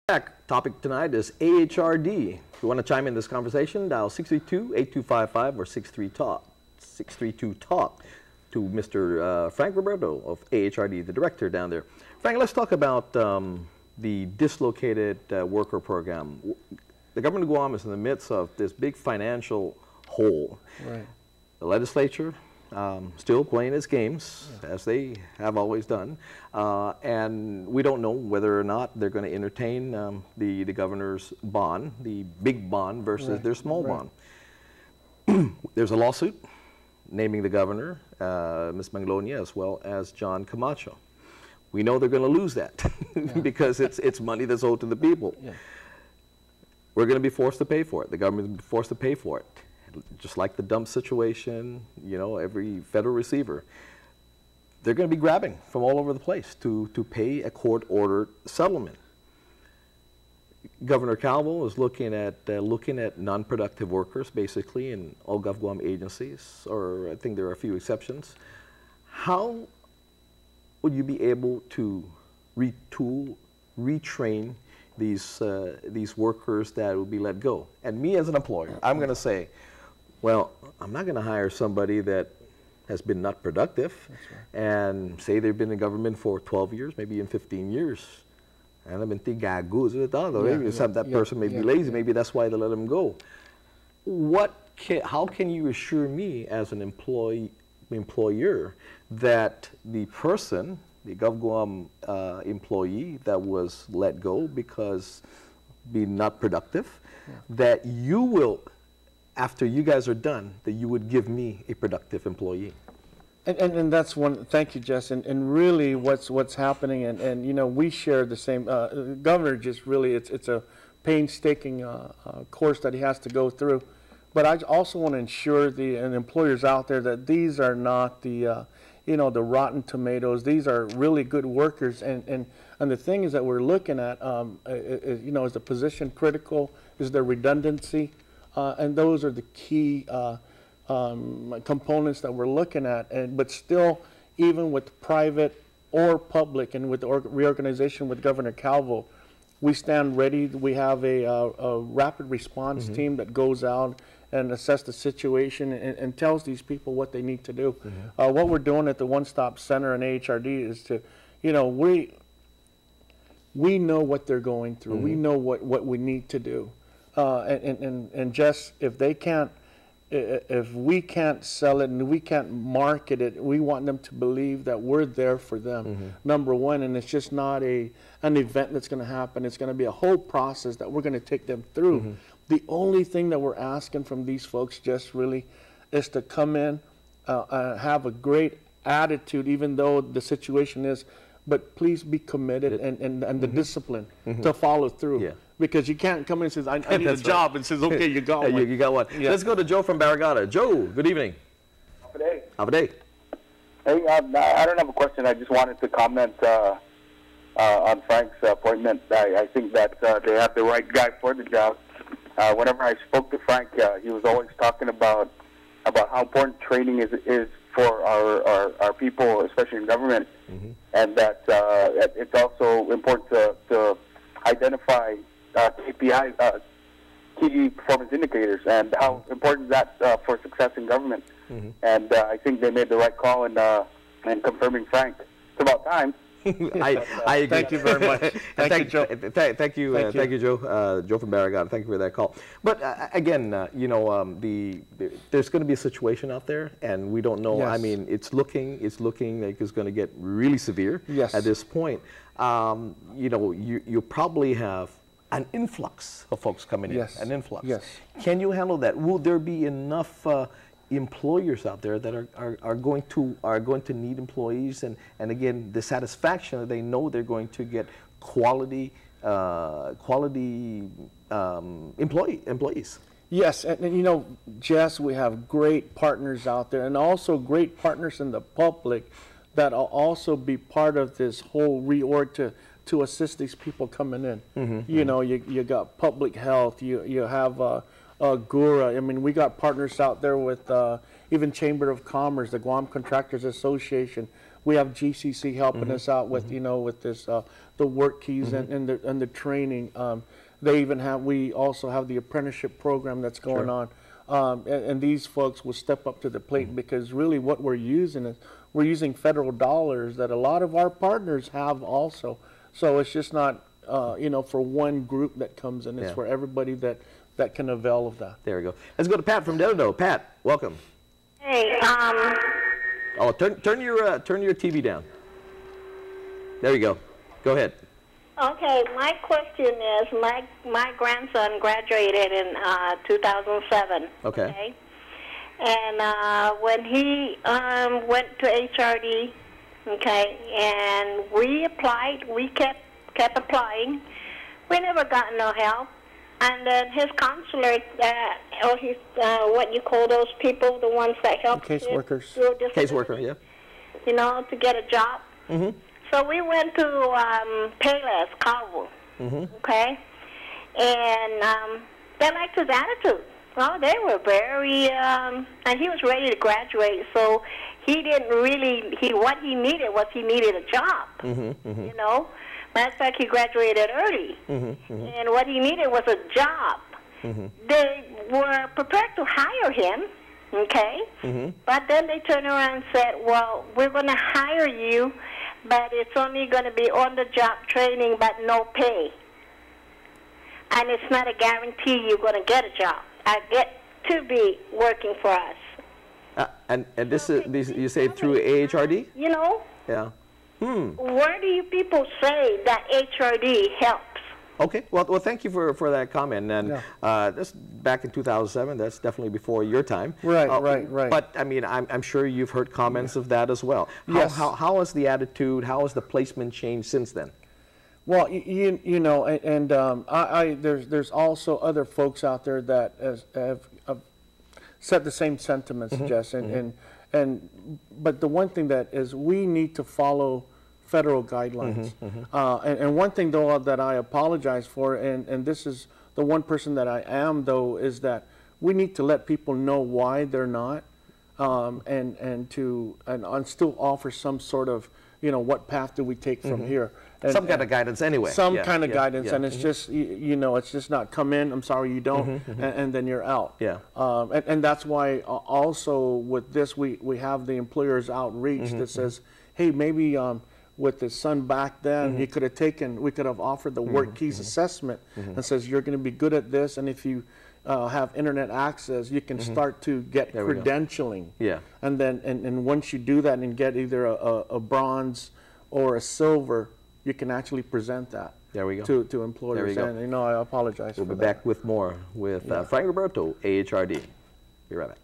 Back. Topic tonight is AHRD. If you want to chime in this conversation, dial 632-8255 or 632-TALK to Mr. Frank Roberto of AHRD, the director down there. Frank, let's talk about the dislocated worker program. The government of Guam is in the midst of this big financial hole. Right. The legislature still playing its games, as they have always done, and we don't know whether or not they're going to entertain the governor's bond, the big bond versus their small bond. There's a lawsuit naming the governor, Ms. Manglonia, as well as John Camacho. We know they're going to lose that because it's money that's owed to the people. We're going to be forced to pay for it. The government will be forced to pay for it. Just like the dump situation, you know, every federal receiver, they're going to be grabbing from all over the place to pay a court-ordered settlement. Governor Calvo is looking at non-productive workers, basically, in all GovGuam agencies, or I think there are a few exceptions. How would you be able to retool, retrain these workers that will be let go? And me as an employer, I'm going to say, well, I'm not going to hire somebody that has been not productive and say they've been in government for 12 years, maybe even 15 years. And I've been thinking, that person may be lazy, maybe that's why they let them go. How can you assure me as an employer that the person, the GovGuam employee that was let go because being not productive, that you will, after you guys are done, that you would give me a productive employee? And that's one, thank you, Jess, and really what's happening, and you know, we share the same, Governor just really, it's a painstaking course that he has to go through. But I also want to ensure the employers out there that these are not the, you know, the rotten tomatoes. These are really good workers, and the thing is that we're looking at, you know, is the position critical, is there redundancy? And those are the key components that we're looking at. But still, even with private or public, and with the reorganization with Governor Calvo, we stand ready. We have a rapid response team that goes out and assess the situation and tells these people what they need to do. What we're doing at the One Stop Center and AHRD is to, you know, we know what they're going through. We know what we need to do. And just if we can't sell it and we can't market it, we want them to believe that we're there for them, number one. And it's just not an event that's going to happen. It's going to be a whole process that we're going to take them through. The only thing that we're asking from these folks just really is to come in, have a great attitude, even though the situation is, but please be committed and the discipline to follow through. Because you can't come in and say, I need a job, and says, okay, you got one. You got one. Let's go to Joe from Barragata. Joe, good evening. Have a day. Hey, I don't have a question. I just wanted to comment on Frank's appointment. I think that they have the right guy for the job. Whenever I spoke to Frank, he was always talking about how important training is for our people, especially in government, and that it's also important to identify KPI, key performance indicators, and how important is that for success in government. And I think they made the right call in confirming Frank. It's about time. I agree. Thank you very much. Thank you, Joe. Thank you, Joe. Joe from Barragata. Thank you for that call. But again, you know, there's going to be a situation out there, and we don't know. I mean, it's looking like it's going to get really severe at this point. You know, you probably have an influx of folks coming in. An influx. Can you handle that? Will there be enough employers out there that are going to need employees, and again, the satisfaction that they know they're going to get quality employees? Yes, and you know, Jess, we have great partners out there, and also great partners in the public that will also be part of this whole reorg to assist these people coming in. You know, you got public health, you have GURA. I mean, we got partners out there with even Chamber of Commerce, the Guam Contractors Association. We have GCC helping us out with, you know, with this, the work keys and the training. We also have the apprenticeship program that's going on. And these folks will step up to the plate because really what we're using is we're using federal dollars that a lot of our partners have also. So it's just not, you know, for one group that comes in. It's for everybody that can avail of that. There we go. Let's go to Pat from Delano. Pat, welcome. Hey, Oh, turn your TV down. There you go. Go ahead. okay, my question is, my grandson graduated in 2007. Okay. And when he went to AHRD, okay, and we applied, we kept applying. We never got no help. And then his counselor, or his, what you call those people, the ones that help Caseworkers. Caseworker, yeah. You know, to get a job. So we went to Payless, Carvel, okay? And they liked his attitude. Well, they were very, and he was ready to graduate, so he didn't really, what he needed was he needed a job, you know? Matter of fact, he graduated early, and what he needed was a job. They were prepared to hire him, okay? But then they turned around and said, well, we're going to hire you, but it's only going to be on-the-job training, but no pay. And it's not a guarantee you're going to get a job. I get to be working for us. And this is, you say through AHRD? You know? Yeah. Where do you people say that AHRD helps? Okay. Well, thank you for that comment. And this back in 2007. That's definitely before your time. Right. But I mean, I'm sure you've heard comments of that as well. How has the attitude? How has the placement changed since then? Well, you know, and there's also other folks out there that have said the same sentiments, Jess, but the one thing that is we need to follow federal guidelines. And one thing though that I apologize for, and this is the one person that I am though, is that we need to let people know why they're not, and still offer some sort of, you know, what path do we take from here. And, some kind of guidance anyway. Some kind of guidance, and it's just, you know, it's just not come in, I'm sorry you don't, and then you're out. And that's why also with this, we have the employer's outreach that says, hey, maybe with the son back then, we could have offered the work keys assessment and says you're going to be good at this, and if you have internet access, you can start to get credentialing. And then and once you do that and get either a bronze or a silver, you can actually present that to employers. And you know, I apologize. We'll be back with more with Frank Roberto, AHRD. Be right back.